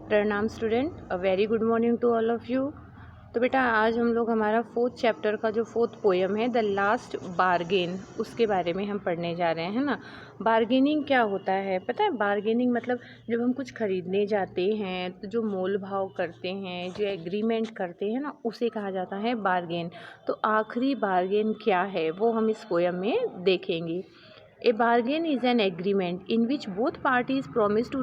प्रणाम student, a very good morning to all of you. तो बेटा आज हम लोग हमारा 4th चैप्टर का जो 4th पोएम है द लास्ट बार्गेन, उसके बारे में हम पढ़ने जा रहे हैं ना। बार्गेनिंग क्या होता है पता है? बार्गेनिंग मतलब जब हम कुछ खरीदने जाते हैं तो जो मोल भाव करते हैं, जो एग्रीमेंट करते हैं ना, उसे कहा जाता है बार्गेन। तो आखिरी बार्गेन क्या है वो हम इस पोएम में देखेंगे। A bargain is an agreement in which both parties promise to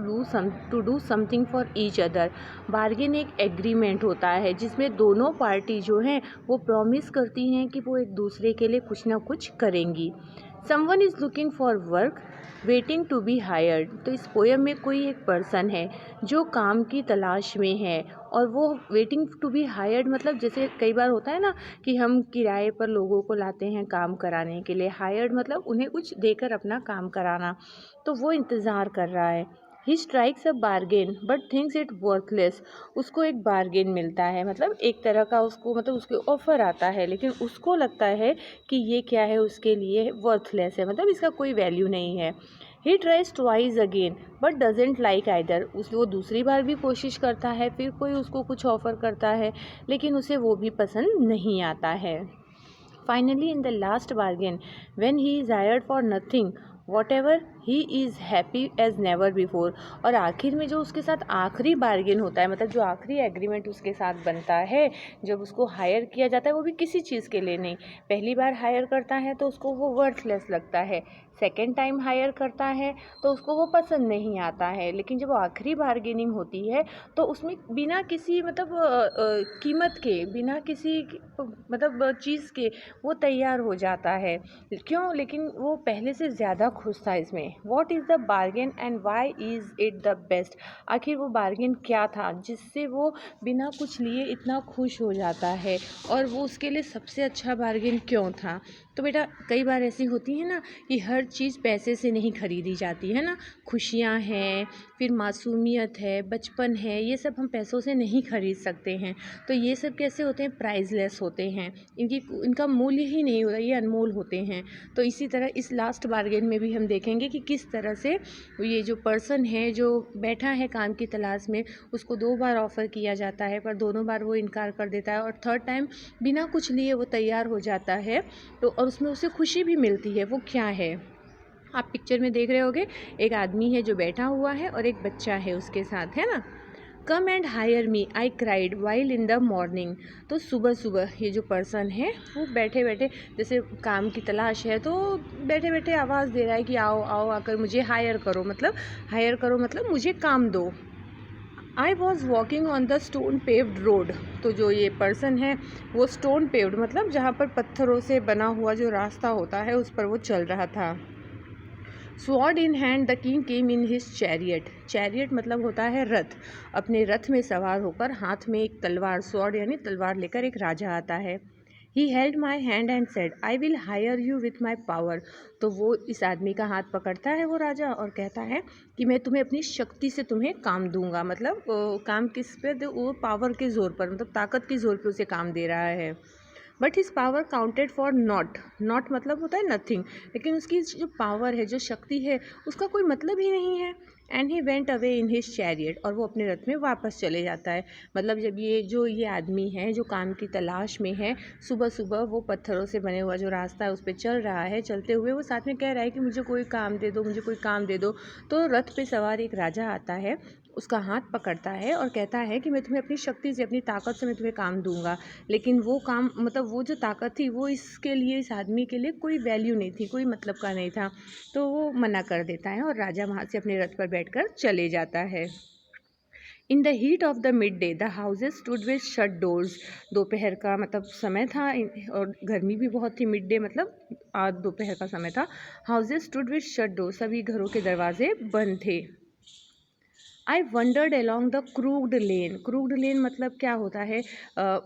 do something for each other. Bargain एक एग्रीमेंट होता है जिसमें दोनों पार्टी जो हैं वो प्रॉमिस करती हैं कि वो एक दूसरे के लिए कुछ ना कुछ करेंगी। Someone is looking for work, waiting to be hired। तो इस पोएम में कोई एक पर्सन है जो काम की तलाश में है और वो वेटिंग टू बी हायर्ड, मतलब जैसे कई बार होता है ना कि हम किराए पर लोगों को लाते हैं काम कराने के लिए। हायर्ड मतलब उन्हें कुछ देकर अपना काम कराना। तो वो इंतज़ार कर रहा है। He strikes a bargain but thinks it worthless. उसको एक बार्गेन मिलता है, मतलब एक तरह का उसको मतलब उसके ऑफ़र आता है, लेकिन उसको लगता है कि ये क्या है, उसके लिए वर्थलेस है, मतलब इसका कोई वैल्यू नहीं है। He tries twice again but doesn't like either. वो दूसरी बार भी कोशिश करता है, फिर कोई उसको कुछ ऑफ़र करता है लेकिन उसे वो भी पसंद नहीं आता है। Finally in the last bargain when he is hired for nothing whatever he is happy as never before. और आखिर में जो उसके साथ आखिरी बार्गेन होता है, मतलब जो आखिरी एग्रीमेंट उसके साथ बनता है, जब उसको हायर किया जाता है, वो भी किसी चीज़ के लिए नहीं। पहली बार हायर करता है तो उसको वो वर्थलेस लगता है, सेकेंड टाइम हायर करता है तो उसको वो पसंद नहीं आता है, लेकिन जब वो आखिरी बार्गेनिंग होती है तो उसमें बिना किसी मतलब कीमत के, बिना किसी मतलब चीज़ के वो तैयार हो जाता है। क्यों? लेकिन वो पहले से ज़्यादा खुश था इसमें। What is the bargain and why is it the best. आखिर वो बार्गेन क्या था जिससे वो बिना कुछ लिए इतना खुश हो जाता है, और वो उसके लिए सबसे अच्छा बार्गेन क्यों था? तो बेटा कई बार ऐसी होती है ना कि हर चीज़ पैसे से नहीं खरीदी जाती है ना। खुशियाँ हैं, फिर मासूमियत है, बचपन है, ये सब हम पैसों से नहीं खरीद सकते हैं। तो ये सब कैसे होते हैं? प्राइसलेस होते हैं, इनका मूल्य ही नहीं होता, ये अनमोल होते हैं। तो इसी तरह इस लास्ट बार्गेन में भी हम देखेंगे कि किस तरह से ये जो पर्सन है जो बैठा है काम की तलाश में, उसको 2 बार ऑफ़र किया जाता है पर दोनों बार वो इनकार कर देता है, और थर्ड टाइम बिना कुछ लिए वो तैयार हो जाता है। तो और उसमें उसे खुशी भी मिलती है। वो क्या है? आप पिक्चर में देख रहे होगे, एक आदमी है जो बैठा हुआ है और एक बच्चा है उसके साथ, है ना। Come and hire me I cried while in the morning. तो सुबह सुबह ये जो पर्सन है वो बैठे बैठे, जैसे काम की तलाश है तो बैठे बैठे आवाज़ दे रहा है कि आओ आओ आकर मुझे हायर करो, मतलब मुझे काम दो। I was walking on the stone paved road. तो जो ये पर्सन है वो स्टोन पेव्ड मतलब जहाँ पर पत्थरों से बना हुआ जो रास्ता होता है उस पर वो चल रहा था। Sword in hand the king came in his chariot. Chariot मतलब होता है रथ। अपने रथ में सवार होकर हाथ में एक तलवार, स्वॉर्ड यानी तलवार लेकर एक राजा आता है। He held my hand and said I will hire you with my power. तो वो इस आदमी का हाथ पकड़ता है वो राजा और कहता है कि मैं तुम्हें अपनी शक्ति से तुम्हें काम दूंगा। मतलब काम किस पे? वो पावर के ज़ोर पर, मतलब ताकत के ज़ोर पर उसे काम दे रहा है। But his power counted for not. Not मतलब होता है नथिंग, लेकिन उसकी जो पावर है, जो शक्ति है, उसका कोई मतलब ही नहीं है। And he went away in his chariot. और वो अपने रथ में वापस चले जाता है। मतलब जब ये आदमी है जो काम की तलाश में है, सुबह सुबह वो पत्थरों से बने हुआ जो रास्ता है उस पर चल रहा है, चलते हुए वो साथ में कह रहा है कि मुझे कोई काम दे दो, मुझे कोई काम दे दो। तो रथ पे सवार एक राजा आता है, उसका हाथ पकड़ता है और कहता है कि मैं तुम्हें अपनी शक्ति से, अपनी ताकत से मैं तुम्हें काम दूंगा। लेकिन वो काम, मतलब वो जो ताकत थी वो इसके लिए, इस आदमी के लिए कोई वैल्यू नहीं थी, कोई मतलब का नहीं था। तो वो मना कर देता है और राजा वहाँ से अपने रथ पर बैठकर चले जाता है। In the heat of the mid day the houses stood with shut doors. दोपहर का मतलब समय था और गर्मी भी बहुत थी। मिड डे मतलब आज दोपहर का समय था। Houses stood with shut doors, सभी घरों के दरवाजे बंद थे। आई वंडर्ड अलॉन्ग द क्रूग्ड लेन। क्रूग्ड लेन मतलब क्या होता है?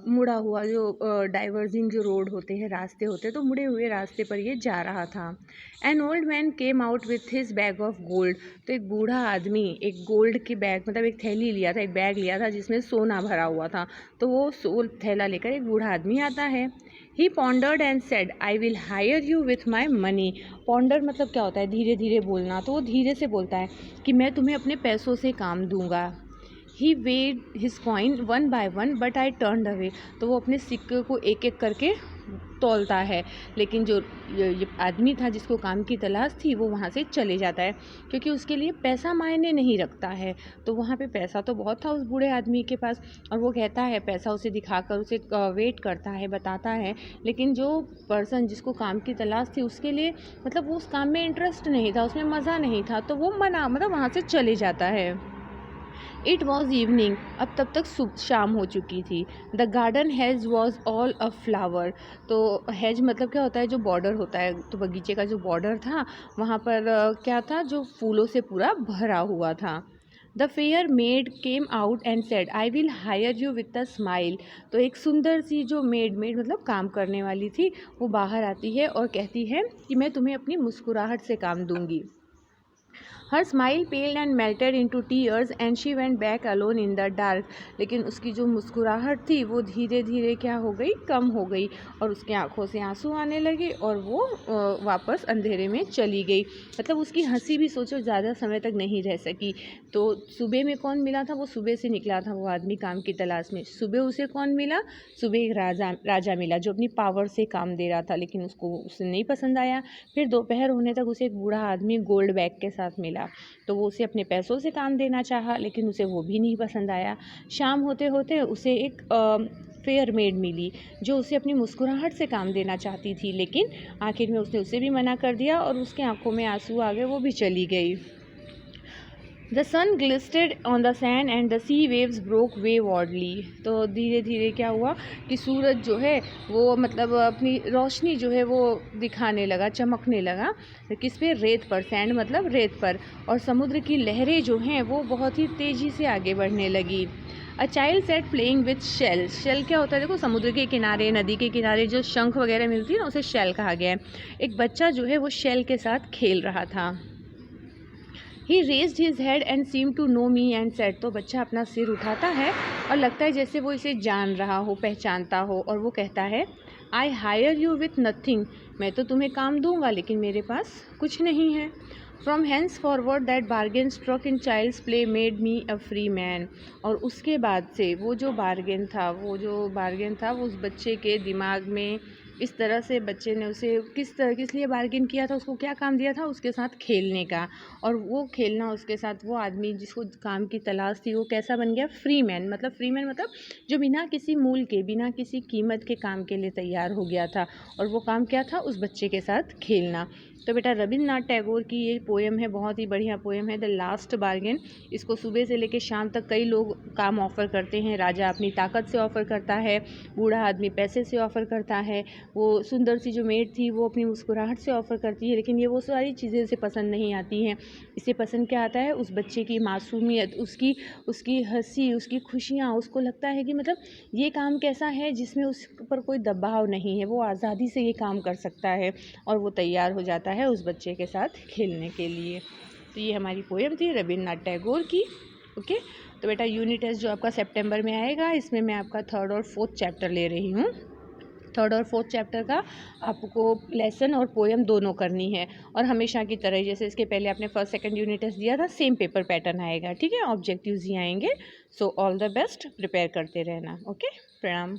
मुड़ा हुआ, जो डाइवर्जिंग जो रोड होते हैं, रास्ते होते हैं, तो मुड़े हुए रास्ते पर ये जा रहा था। An old man came out with his bag of gold. तो एक बूढ़ा आदमी एक गोल्ड की बैग, मतलब एक थैली लिया था, एक बैग लिया था जिसमें सोना भरा हुआ था। तो वो थैला लेकर एक बूढ़ा आदमी आता है। He pondered and said I will hire you with my money. Ponder मतलब क्या होता है? धीरे धीरे बोलना। तो वो धीरे से बोलता है कि मैं तुम्हें अपने पैसों से काम दूंगा। He weighed his coin one by one but I turned away. तो वो अपने सिक्के को एक एक करके तौलता है, लेकिन जो ये आदमी था जिसको काम की तलाश थी वो वहाँ से चले जाता है, क्योंकि उसके लिए पैसा मायने नहीं रखता है। तो वहाँ पे पैसा तो बहुत था उस बूढ़े आदमी के पास, और वो कहता है, पैसा उसे दिखाकर उसे वेट करता है, बताता है, लेकिन जो पर्सन जिसको काम की तलाश थी उसके लिए मतलब वो उस काम में इंटरेस्ट नहीं था, उसमें मज़ा नहीं था, तो वो मतलब वहाँ से चले जाता है। इट वॉज इवनिंग, अब तब तक शाम हो चुकी थी। The garden hedge was all a flower. तो हेज मतलब क्या होता है, जो बॉर्डर होता है, तो बगीचे का जो बॉर्डर था वहाँ पर क्या था, जो फूलों से पूरा भरा हुआ था। The fair made came out and said I will hire you with a smile. तो एक सुंदर सी जो मेड मतलब काम करने वाली थी, वो बाहर आती है और कहती है कि मैं तुम्हें अपनी मुस्कुराहट से काम दूंगी। Her smile पेल्ड and melted into tears and she went back alone in the dark. लेकिन उसकी जो मुस्कुराहट थी वो धीरे धीरे क्या हो गई, कम हो गई, और उसकी आंखों से आंसू आने लगे और वो वापस अंधेरे में चली गई। मतलब उसकी हंसी भी सोचो ज़्यादा समय तक नहीं रह सकी। तो सुबह में कौन मिला था, वो सुबह से निकला था वो आदमी काम की तलाश में। सुबह उसे कौन मिला, सुबह एक राजा मिला जो अपनी पावर से काम दे रहा था, लेकिन उसको उसे नहीं पसंद आया। फिर दोपहर होने तक उसे एक बूढ़ा आदमी गोल्ड बैग के साथ मिला, तो वो उसे अपने पैसों से काम देना चाहा, लेकिन उसे वो भी नहीं पसंद आया। शाम होते होते उसे एक फेयर मेड मिली जो उसे अपनी मुस्कुराहट से काम देना चाहती थी, लेकिन आखिर में उसने उसे भी मना कर दिया और उसके आंखों में आंसू आ गए, वो भी चली गई। The sun glistened on the sand and the sea waves broke waywardly. तो धीरे धीरे क्या हुआ कि सूरज जो है वो मतलब अपनी रोशनी जो है वो दिखाने लगा, चमकने लगा, किस पे, रेत पर। सैंड मतलब रेत पर। और समुद्र की लहरें जो हैं वो बहुत ही तेज़ी से आगे बढ़ने लगी। A child sat playing with shell. Shell क्या होता है, देखो समुद्र के किनारे, नदी के किनारे जो शंख वगैरह मिलती है ना, उसे शेल कहा गया है। एक बच्चा जो है वो शेल के साथ खेल रहा था। He raised his head and seemed to know me and said। तो बच्चा अपना सिर उठाता है और लगता है जैसे वो इसे जान रहा हो, पहचानता हो, और वो कहता है, I hire you with nothing. मैं तो तुम्हें काम दूंगा लेकिन मेरे पास कुछ नहीं है। From hence forward that bargain struck in child's play made me a free man. और उसके बाद से वो जो बार्गेन था वो उस बच्चे के दिमाग में इस तरह से, बच्चे ने उसे किस लिए बार्गेन किया था, उसको क्या काम दिया था, उसके साथ खेलने का। और वो खेलना उसके साथ, वो आदमी जिसको काम की तलाश थी वो कैसा बन गया, फ्री मैन। मतलब जो बिना किसी मूल के, बिना किसी कीमत के काम के लिए तैयार हो गया था। और वो काम क्या था, उस बच्चे के साथ खेलना। तो बेटा रविन्द्रनाथ टैगोर की ये पोएम है, बहुत ही बढ़िया पोएम है, द लास्ट बार्गेन। इसको सुबह से लेकर शाम तक कई लोग काम ऑफ़र करते हैं। राजा अपनी ताकत से ऑफ़र करता है, बूढ़ा आदमी पैसे से ऑफ़र करता है, वो सुंदर सी जो मेड थी वो अपनी मुस्कुराहट से ऑफ़र करती है, लेकिन ये वो सारी चीज़ें इसे पसंद नहीं आती हैं। इसे पसंद क्या आता है, उस बच्चे की मासूमियत, उसकी हंसी, उसकी खुशियाँ। उसको लगता है कि मतलब ये काम कैसा है जिसमें उस पर कोई दबाव नहीं है, वो आज़ादी से ये काम कर सकता है, और वो तैयार हो जाता है उस बच्चे के साथ खेलने के लिए। तो ये हमारी पोएम थी रविन्द्रनाथ टैगोर की। ओके, तो बेटा यूनिट टेस्ट जो आपका सितंबर में आएगा, इसमें मैं आपका 3rd और 4th चैप्टर ले रही हूँ। 3rd और 4th चैप्टर का आपको लेसन और पोएम दोनों करनी है, और हमेशा की तरह जैसे इसके पहले आपने 1st 2nd यूनिट टेस्ट दिया था, सेम पेपर पैटर्न आएगा, ठीक है, ऑब्जेक्टिव्स ही आएंगे। So all the best, prepare करते रहना। ओके, प्रणाम।